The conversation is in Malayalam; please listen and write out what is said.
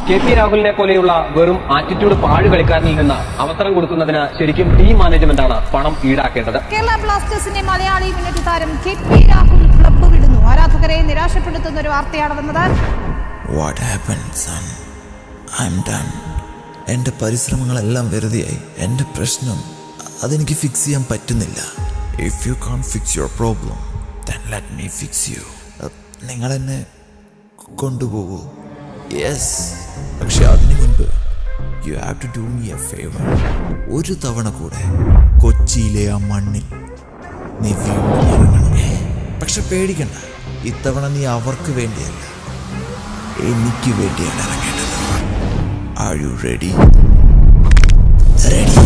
KP രാഹുലിനെ പോലെയുള്ള വെറും ആറ്റിറ്റ്യൂഡ് പാഴ് കളിക്കാരനിൽ നിന്ന് അവസരം കൊടുക്കുന്നതിന് ശരിക്കും ടീം മാനേജ്മെന്റാണ് പണം ഈടാക്കേണ്ടത്. കേരള ബ്ലാസ്റ്റേഴ്സിന്റെ മലയാളി മുന്നേറ്റ താരം KP രാഹുൽ ക്ലബ്ബ് വിടുന്നു. ആരാധകരെ നിരാശപ്പെടുത്തുന്ന ഒരു വാർത്തയാണ് വന്നത്. What happened, son? I'm done. എൻ്റെ പരിശ്രമങ്ങളെല്ലാം വെറുതെയായി. എൻ്റെ പ്രശ്നം അതെനിക്ക് ഫിക്സ് ചെയ്യാൻ പറ്റുന്നില്ല. If you can't fix your problem, then let me fix you. നിങ്ങൾ എന്നെ കൊണ്ടുപോകൂ. യെസ്, പക്ഷെ അതിനു മുൻപ് you have to do me a favour. ഒരു തവണ കൂടെ കൊച്ചിയിലെ ആ മണ്ണിൽ നീ വീണ്ടും ഇറങ്ങണം. പക്ഷെ പേടിക്കണ്ട, ഇത്തവണ നീ അവർക്ക് വേണ്ടിയല്ല, എനിക്ക് വേണ്ടിയാണ് ഇറങ്ങേണ്ടത്. Are you ready? Ready.